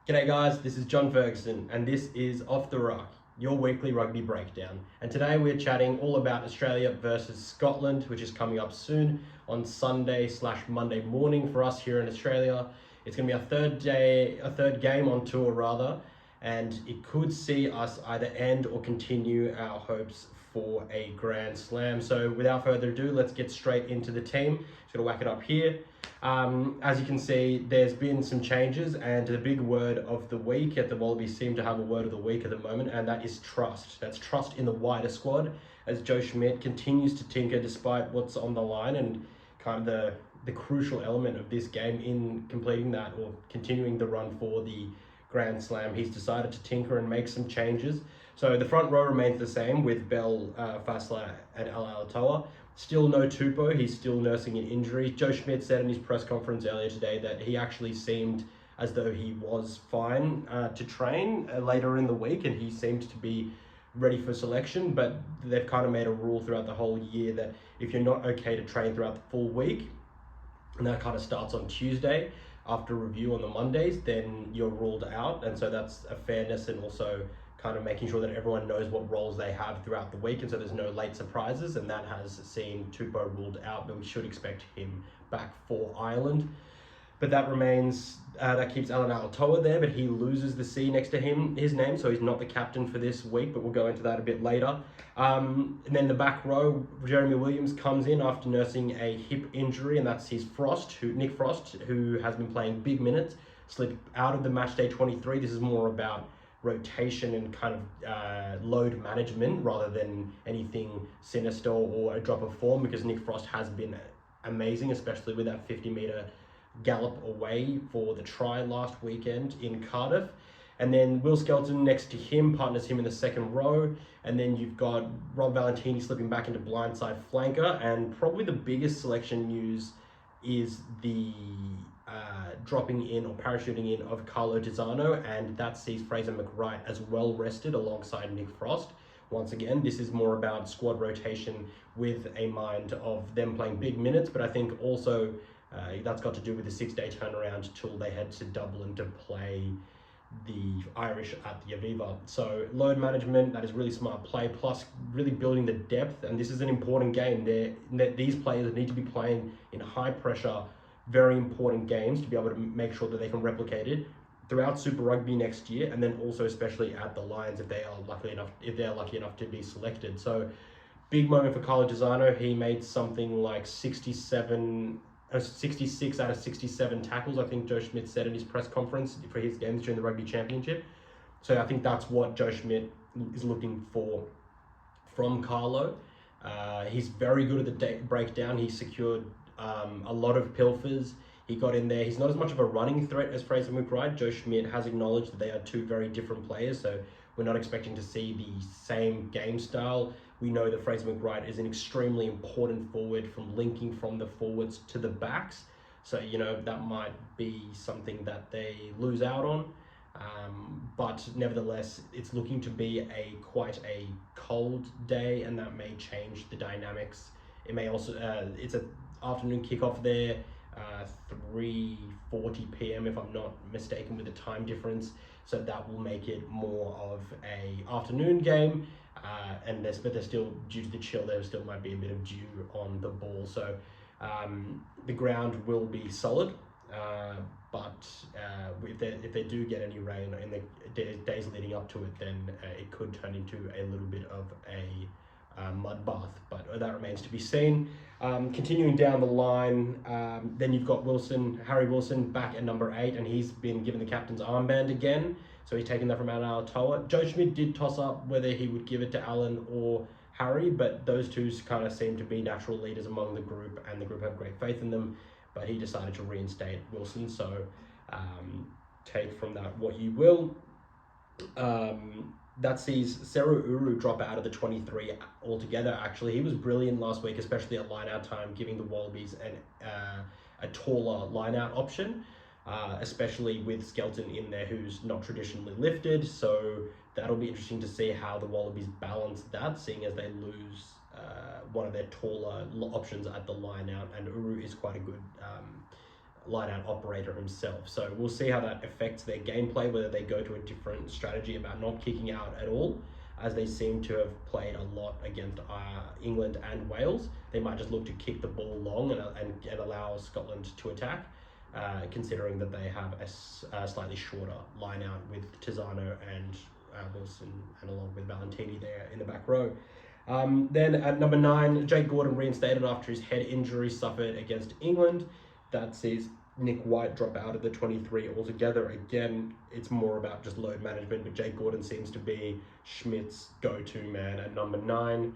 G'day guys, this is John Ferguson and this is Off the Ruck, your weekly rugby breakdown. And today we're chatting all about Australia versus Scotland, which is coming up soon on Sunday/Monday morning for us here in Australia. It's going to be a third game on tour rather, and it could see us either end or continue our hopes for a Grand Slam. So without further ado, let's get straight into the team. Just going to whack it up here. As you can see, there's been some changes, and the big word of the week at the Wallabies seem to have a word of the week at the moment, and that is trust. That's trust in the wider squad, as Joe Schmidt continues to tinker despite what's on the line, and kind of the crucial element of this game in completing that or continuing the run for the Grand Slam. He's decided to tinker and make some changes. So the front row remains the same with Bell, Fassler and Alatoa. Still no Tupou, he's still nursing an injury. Joe Schmidt said in his press conference earlier today that he actually seemed as though he was fine to train later in the week, and he seemed to be ready for selection, but they've kind of made a rule throughout the whole year that if you're not okay to train throughout the full week, and that kind of starts on Tuesday, after review on the Mondays, then you're ruled out. And so that's a fairness, and also kind of making sure that everyone knows what roles they have throughout the week, and so there's no late surprises, and that has seen Tupou ruled out, but we should expect him back for Ireland. But that remains, that keeps Alan Alatoa there, but he loses the C next to his name, so he's not the captain for this week, but we'll go into that a bit later. And then the back row, Jeremy Williams comes in after nursing a hip injury, and that's Nick Frost, who has been playing big minutes, slipped out of the match day 23. This is more about rotation and kind of load management rather than anything sinister or a drop of form, because Nick Frost has been amazing, especially with that 50-metre gallop away for the try last weekend in Cardiff. And then Will Skelton next to him partners him in the second row, and then you've got Rob Valentini slipping back into blindside flanker, and probably the biggest selection news is the dropping in or parachuting in of Carlo Tizzano, and that sees Fraser McWright as well rested alongside Nick Frost. Once again, this is more about squad rotation with a mind of them playing big minutes, but I think also that's got to do with the 6-day turnaround till they head to Dublin to play the Irish at the Aviva. So load management, that is really smart play, plus really building the depth, and this is an important game. These players need to be playing in high pressure, very important games to be able to make sure that they can replicate it throughout Super Rugby next year, and then also especially at the Lions if they're lucky enough to be selected. So big moment for Carlo Tizzano. He made something like 66 out of 67 tackles, I think Joe Schmidt said in his press conference for his games during the Rugby Championship. So I think that's what Joe Schmidt is looking for from Carlo. He's very good at the breakdown. He secured a lot of pilfers. He got in there. He's not as much of a running threat as Fraser McWright. Joe Schmidt has acknowledged that they are two very different players, so we're not expecting to see the same game style. We know that Fraser McWright is an extremely important forward from linking from the forwards to the backs. So, that might be something that they lose out on. But nevertheless, it's looking to be quite a cold day, and that may change the dynamics. It may also, it's an afternoon kickoff there, 3:40 p.m. if I'm not mistaken with the time difference. So that will make it more of a afternoon game. But there's still, due to the chill, there still might be a bit of dew on the ball. So the ground will be solid, but if they do get any rain in the days leading up to it, then it could turn into a little bit of a mud bath, but that remains to be seen. Continuing down the line, then you've got Harry Wilson back at number 8, and he's been given the captain's armband again. So he's taken that from Alan Alatoa. Joe Schmidt did toss up whether he would give it to Alan or Harry, but those two kind of seem to be natural leaders among the group, and the group have great faith in them. But he decided to reinstate Wilson, so take from that what you will. That sees Seru Uru drop out of the 23 altogether. Actually, he was brilliant last week, especially at line-out time, giving the Wallabies a taller line-out option. Especially with Skelton in there, who's not traditionally lifted. So that'll be interesting to see how the Wallabies balance that, seeing as they lose one of their taller options at the line out, and Uru is quite a good line-out operator himself. So we'll see how that affects their gameplay, whether they go to a different strategy about not kicking out at all, as they seem to have played a lot against England and Wales. They might just look to kick the ball long and allow Scotland to attack, considering that they have a slightly shorter line-out with Tizzano and Wilson, and along with Valentini there in the back row. Then at number 9, Jake Gordon reinstated after his head injury suffered against England. That sees Nick White drop out of the 23 altogether. Again, it's more about just load management, but Jake Gordon seems to be Schmidt's go-to man at number 9.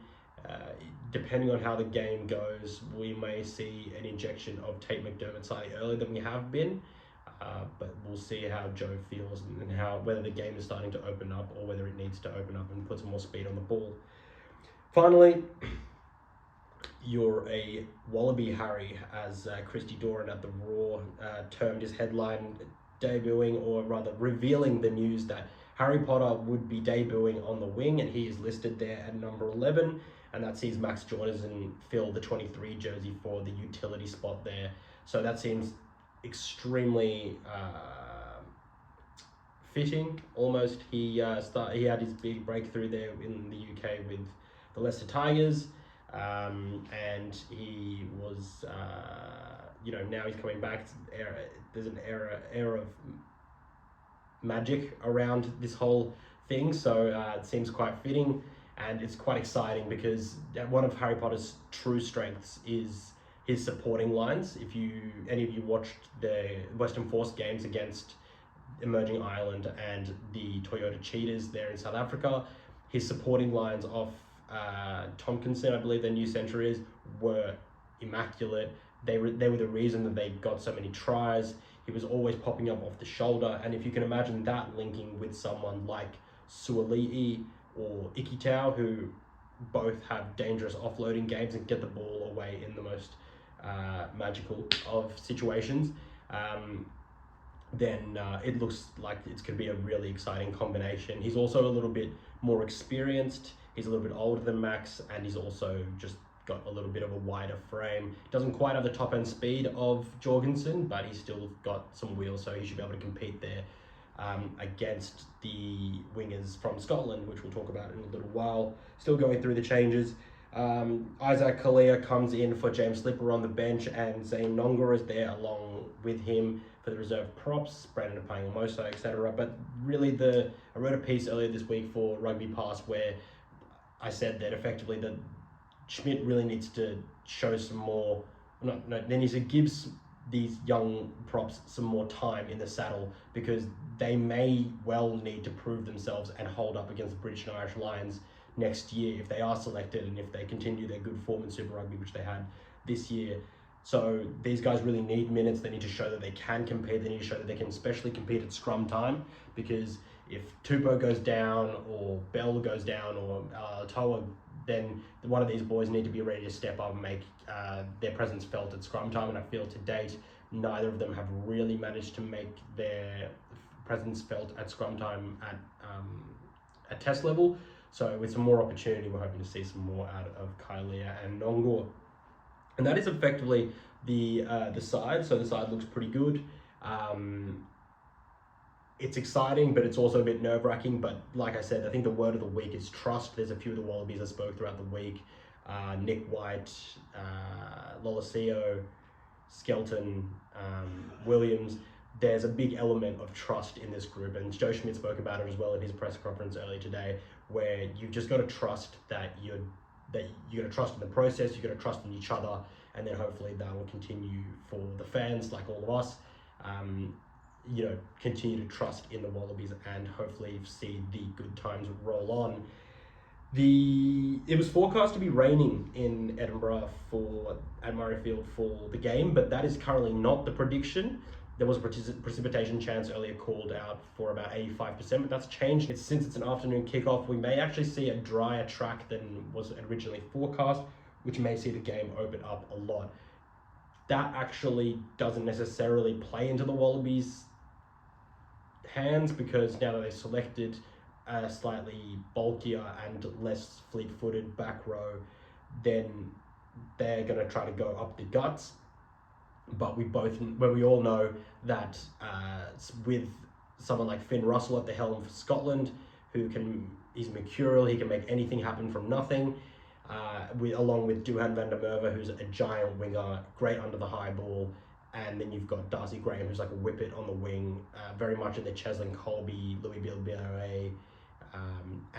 Depending on how the game goes, we may see an injection of Tate McDermott slightly earlier than we have been. But we'll see how Joe feels and whether the game is starting to open up or whether it needs to open up and put some more speed on the ball. Finally, you're a Wallaby Harry, as Christy Doran at the Raw termed his headline, debuting, or rather revealing the news that Harry Potter would be debuting on the wing, and he is listed there at number 11, and that sees Max Jordan fill the 23 jersey for the utility spot there. So that seems extremely fitting, almost. He had his big breakthrough there in the UK with the Leicester Tigers, and he was now he's coming back. There's an era of magic around this whole thing, so it seems quite fitting, and it's quite exciting because one of Harry Potter's true strengths is his supporting lines. If any of you watched the Western Force games against Emerging Ireland and the Toyota Cheetahs there in South Africa, his supporting lines off Tompkinson, I believe their new centre is, were immaculate. They were the reason that they got so many tries. He was always popping up off the shoulder, and if you can imagine that linking with someone like Suoli'i or Ikitau, who both have dangerous offloading games and get the ball away in the most magical of situations, then it looks like it's going to be a really exciting combination. He's also a little bit more experienced. He's a little bit older than Max, and he's also just got a little bit of a wider frame. Doesn't quite have the top end speed of Jorgensen, but he's still got some wheels, so he should be able to compete there against the wingers from Scotland, which we'll talk about in a little while. Still going through the changes. Isaac Kalia comes in for James Slipper on the bench, and Zane Nonga is there along with him for the reserve props, Brandon Apangamosa, etc. But really, I wrote a piece earlier this week for Rugby Pass where I said that effectively that Schmidt really needs to show some more, they need to give these young props some more time in the saddle, because they may well need to prove themselves and hold up against the British and Irish Lions next year if they are selected and if they continue their good form in Super Rugby, which they had this year. So these guys really need minutes. They need to show that they can compete. They need to show that they can especially compete at scrum time, because if Tupou goes down or Bell goes down or Toa, then one of these boys need to be ready to step up and make their presence felt at scrum time. And I feel to date, neither of them have really managed to make their presence felt at scrum time at test level. So with some more opportunity, we're hoping to see some more out of Kalia and Nongor. And that is effectively the side. So the side looks pretty good. It's exciting, but it's also a bit nerve-wracking. But like I said, I think the word of the week is trust. There's a few of the Wallabies that spoke throughout the week. Nick White, Lolosio, Skelton, Williams. There's a big element of trust in this group, and Joe Schmidt spoke about it as well in his press conference earlier today, where you've just got to trust that you're going to trust in the process, you're going to trust in each other, and then hopefully that will continue for the fans, like all of us. Continue to trust in the Wallabies and hopefully see the good times roll on. It was forecast to be raining in Edinburgh at Murrayfield for the game, but that is currently not the prediction. There was a precipitation chance earlier called out for about 85%, but that's changed. Since it's an afternoon kickoff, we may actually see a drier track than was originally forecast, which may see the game open up a lot. That actually doesn't necessarily play into the Wallabies' hands, because now that they've selected a slightly bulkier and less fleet-footed back row, then they're going to try to go up the guts. but we all know that with someone like Finn Russell at the helm for Scotland, he's mercurial, he can make anything happen from nothing. Along with Duhan van der Merwe, who's a giant winger, great under the high ball, and then you've got Darcy Graham, who's like a whippet on the wing, very much in the Cheslin Colby, Louis Bilbao,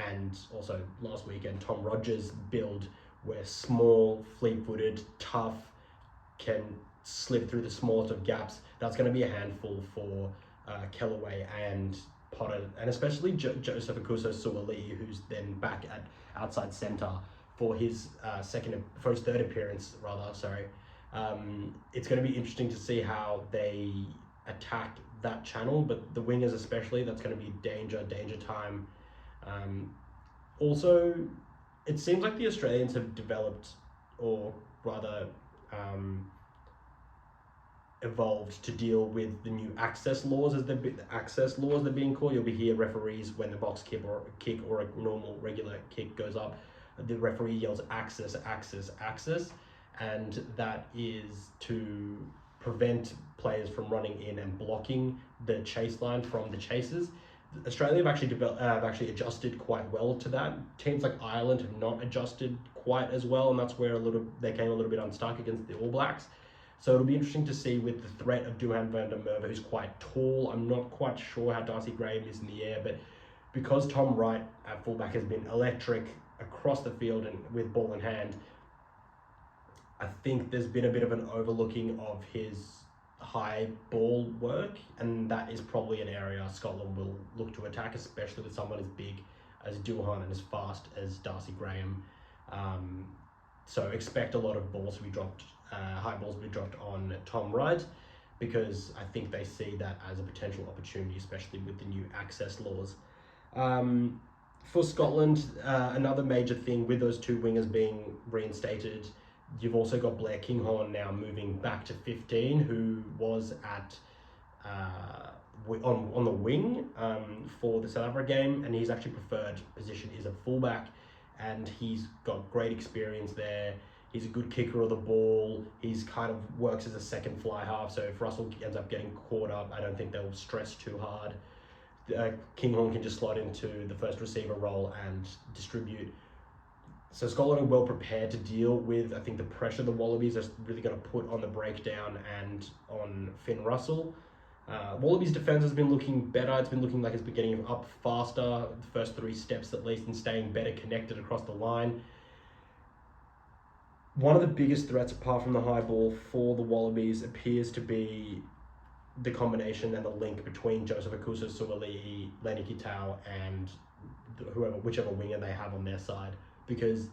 and also last weekend Tom Rogers build, where small, fleet-footed, tough, can slip through the smallest of gaps. That's going to be a handful for Kellaway and Potter, and especially Joseph Akuso-Suaalii, who's then back at outside centre for his third appearance rather. It's going to be interesting to see how they attack that channel, but the wingers especially, that's going to be danger time. Also, it seems like the Australians have developed, or rather evolved to deal with the new access laws, as they're being called. You'll be hear referees when the box kick or a normal regular kick goes up, the referee yells access, and that is to prevent players from running in and blocking the chase line from the chasers. Australia have actually adjusted quite well to that. Teams like Ireland have not adjusted quite as well, and that's where they came a little bit unstuck against the All Blacks. So it'll be interesting to see with the threat of Duhan van der Merwe, who's quite tall. I'm not quite sure how Darcy Graham is in the air, but because Tom Wright at fullback has been electric across the field and with ball in hand, I think there's been a bit of an overlooking of his high ball work, and that is probably an area Scotland will look to attack, especially with someone as big as Duhan and as fast as Darcy Graham. So expect a lot of balls to be dropped, high balls to be dropped on Tom Wright, because I think they see that as a potential opportunity, especially with the new access laws. For Scotland, another major thing with those two wingers being reinstated, you've also got Blair Kinghorn now moving back to 15, who was at on the wing for the South Africa game, and his actually preferred position is a fullback, and he's got great experience there. He's a good kicker of the ball. He's kind of works as a second fly half, so if Russell ends up getting caught up, I don't think they'll stress too hard. Kinghorn can just slot into the first receiver role and distribute. So Scotland are well prepared to deal with, I think, the pressure the Wallabies are really going to put on the breakdown and on Finn Russell. Wallabies' defence has been looking better. It's been looking like it's been getting up faster, the first 3 steps at least, and staying better connected across the line. One of the biggest threats, apart from the high ball, for the Wallabies appears to be the combination and the link between Joseph Akuso-Suaalii, Lenny Kitau, and whichever winger they have on their side. Because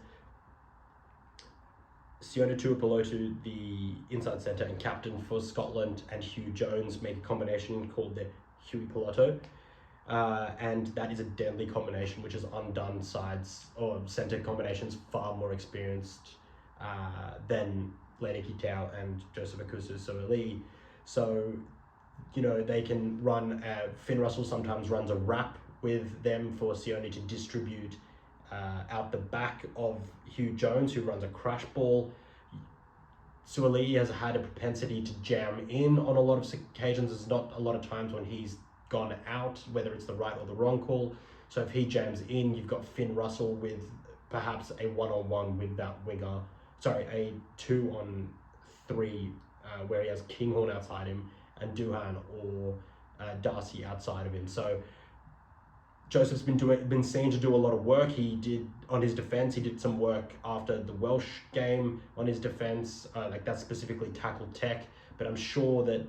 Sione Tuipulotu, the inside centre and captain for Scotland, and Hugh Jones make a combination called the Huey Piloto, and that is a deadly combination which has undone sides or centre combinations far more experienced than Lenny Kitau and Joseph Akuso-Suaalii. So, they can run, Finn Russell sometimes runs a wrap with them for Sione to distribute out the back of Hugh Jones, who runs a crash ball. Suaalii has had a propensity to jam in on a lot of occasions. There's not a lot of times when he's gone out, whether it's the right or the wrong call. So if he jams in, you've got Finn Russell with perhaps a 1-on-1 with that winger. A 2-on-3 where he has Kinghorn outside him and Duhan or Darcy outside of him. So Joseph's been seen to do a lot of work. He did on his defence. He did some work after the Welsh game on his defence, that's specifically tackle tech. But I'm sure that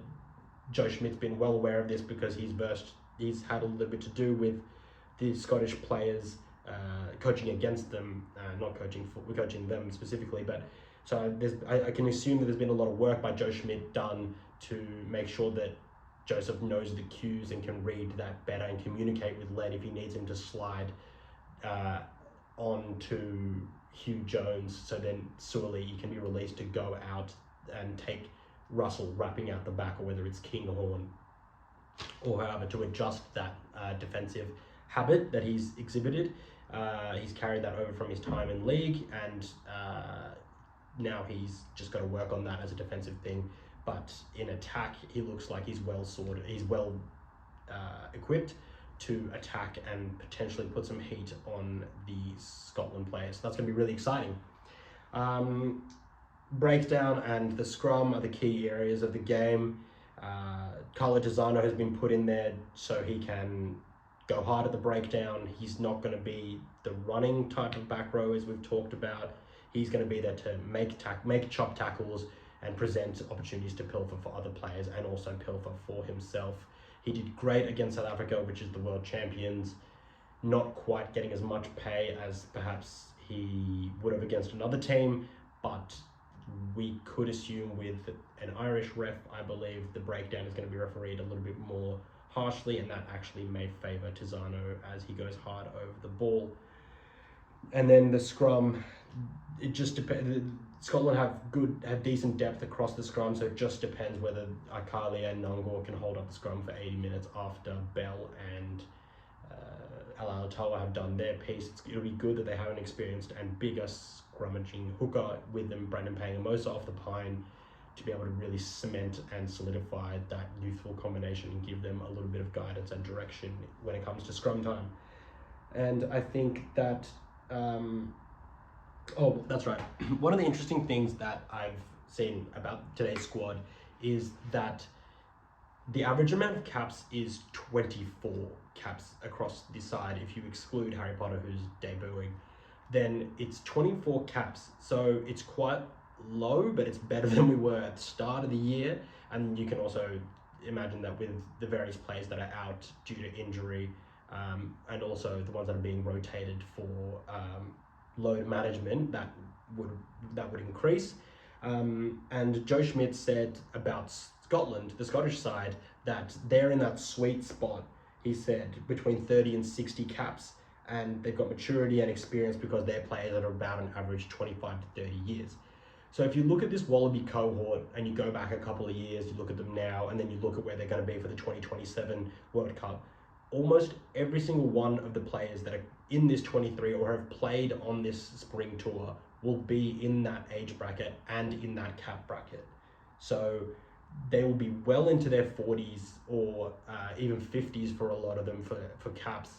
Joe Schmidt's been well aware of this, because he's had a little bit to do with the Scottish players, coaching against them, not coaching them specifically. But so I can assume that there's been a lot of work by Joe Schmidt done to make sure that Joseph knows the cues and can read that better and communicate with Len if he needs him to slide on to Hugh Jones, so then Suaalii can be released to go out and take Russell wrapping out the back, or whether it's Kinghorn or however, to adjust that defensive habit that he's exhibited. He's carried that over from his time in league, and now he's just got to work on that as a defensive thing. but in attack, he looks like he's well sorted. He's well equipped to attack and potentially put some heat on the Scotland players. So that's going to be really exciting. Breakdown and the scrum are the key areas of the game. Carlo Tizzano has been put in there so he can go hard at the breakdown. He's not going to be the running type of back row as we've talked about. He's going to be there to make chop tackles and present opportunities to pilfer for other players and also pilfer for himself. He did great against South Africa, which is the world champions, not quite getting as much pay as perhaps he would have against another team, but we could assume with an Irish ref, I believe the breakdown is going to be refereed a little bit more harshly, and that actually may favour Tizzano as he goes hard over the ball. And then the scrum, it just depends. Scotland have decent depth across the scrum, so it just depends whether Akalia and Nongor can hold up the scrum for 80 minutes after Bell and Alaalatoa have done their piece. It'll be good that they have an experienced and bigger scrummaging hooker with them, Brandon Pangamosa off the pine, to be able to really cement and solidify that youthful combination and give them a little bit of guidance and direction when it comes to scrum time. And I think that oh, that's right. One of the interesting things that I've seen about today's squad is that the average amount of caps is 24 caps across the side. If you exclude Harry Potter, who's debuting, then it's 24 caps. So it's quite low, but it's better than we were at the start of the year. And you can also imagine that with the various players that are out due to injury, and also the ones that are being rotated for load management, that would increase. And Joe Schmidt said about Scotland, the Scottish side, that they're in that sweet spot. He said between 30 and 60 caps, and they've got maturity and experience because they're players that are about an average 25 to 30 years. So if you look at this Wallaby cohort and you go back a couple of years, you look at them now, and then you look at where they're going to be for the 2027 World Cup, almost every single one of the players that are in this 23 or have played on this spring tour will be in that age bracket and in that cap bracket. So they will be well into their 40s or even 50s for a lot of them for caps,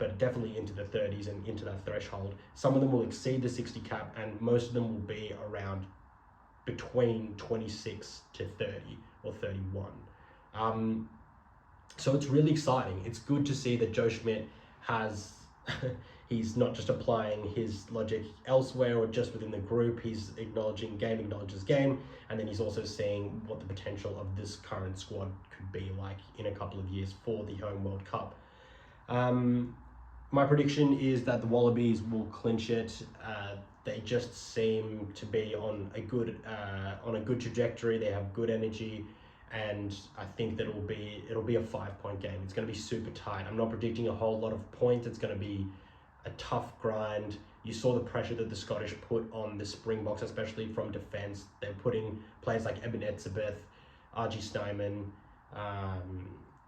but definitely into the 30s and into that threshold. Some of them will exceed the 60 cap, and most of them will be around between 26 to 30 or 31. So it's really exciting. It's good to see that Joe Schmidt has, he's not just applying his logic elsewhere or just within the group. He's acknowledges game, and then he's also seeing what the potential of this current squad could be like in a couple of years for the home World Cup. My prediction is that the Wallabies will clinch it. They just seem to be on a good trajectory. They have good energy, and I think that it'll be a 5-point game. It's going to be super tight. I'm not predicting a whole lot of points. It's going to be a tough grind. You saw the pressure that the Scottish put on the Springboks, especially from defence. They're putting players like Eben Etzebeth, RG Snyman,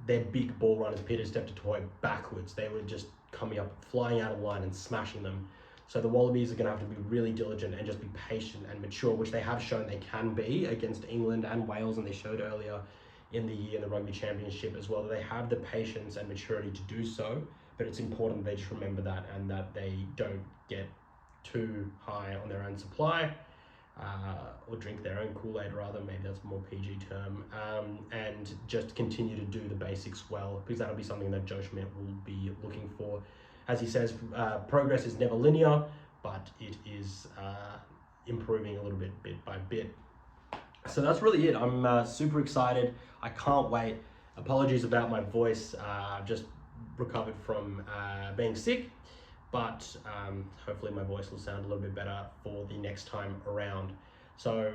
their big ball runners, Peter Steptoe, backwards. They were just coming up, flying out of line and smashing them. So the Wallabies are going to have to be really diligent and just be patient and mature, which they have shown they can be against England and Wales, and they showed earlier in the year in the Rugby Championship as well. They have the patience and maturity to do so, but it's important they just remember that, and that they don't get too high on their own supply, or drink their own Kool-Aid rather, maybe that's a more PG term, and just continue to do the basics well, because that'll be something that Joe Schmidt will be looking for. As he says, progress is never linear, but it is improving a little bit by bit. So that's really it. I'm super excited. I can't wait. Apologies about my voice. I've just recovered from being sick, but hopefully my voice will sound a little bit better for the next time around. So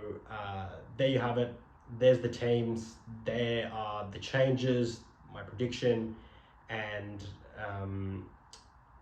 there you have it. There's the teams. There are the changes, my prediction, and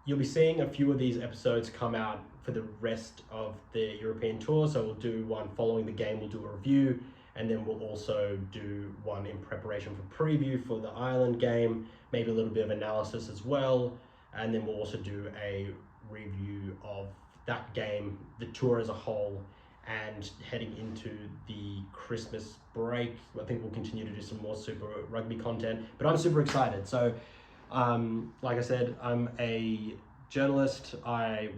you'll be seeing a few of these episodes come out for the rest of the European tour. So we'll do one following the game, we'll do a review, and then we'll also do one in preparation for preview for the Ireland game, maybe a little bit of analysis as well. And then we'll also do a review of that game, the tour as a whole, and heading into the Christmas break, I think we'll continue to do some more Super Rugby content, but I'm super excited. So like I said, I'm a journalist. I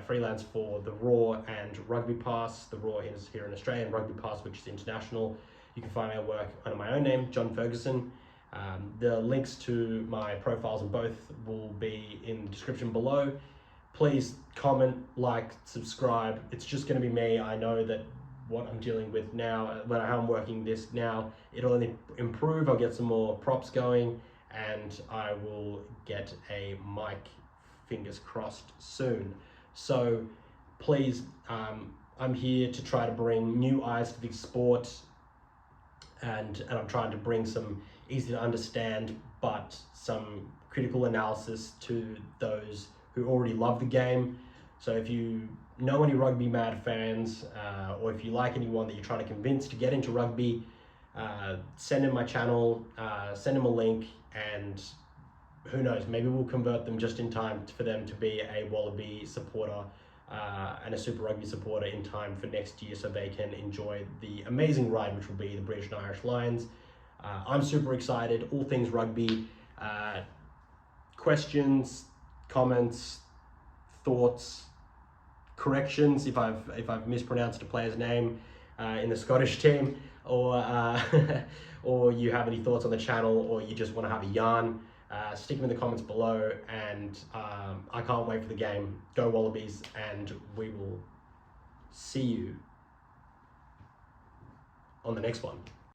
freelance for the Raw and Rugby Pass. The Raw is here in Australia, and Rugby Pass, which is international. You can find my work under my own name, John Ferguson. The links to my profiles in both will be in the description below. Please comment, like, subscribe. It's just going to be me. I know that what I'm dealing with now, how I'm working this now, it'll only improve. I'll get some more props going, and I will get a mic, fingers crossed, soon. So please, I'm here to try to bring new eyes to the sport, and I'm trying to bring some easy to understand but some critical analysis to those who already love the game. So if you know any rugby mad fans, or if you like anyone that you're trying to convince to get into rugby, send in my channel, send them a link, and who knows, maybe we'll convert them just in time for them to be a Wallaby supporter and a Super Rugby supporter in time for next year, so they can enjoy the amazing ride which will be the British and Irish Lions. I'm super excited, all things rugby. Questions, comments, thoughts, corrections if I've mispronounced a player's name in the Scottish team, or or you have any thoughts on the channel, or you just want to have a yarn, stick them in the comments below, and I can't wait for the game. Go Wallabies, and we will see you on the next one.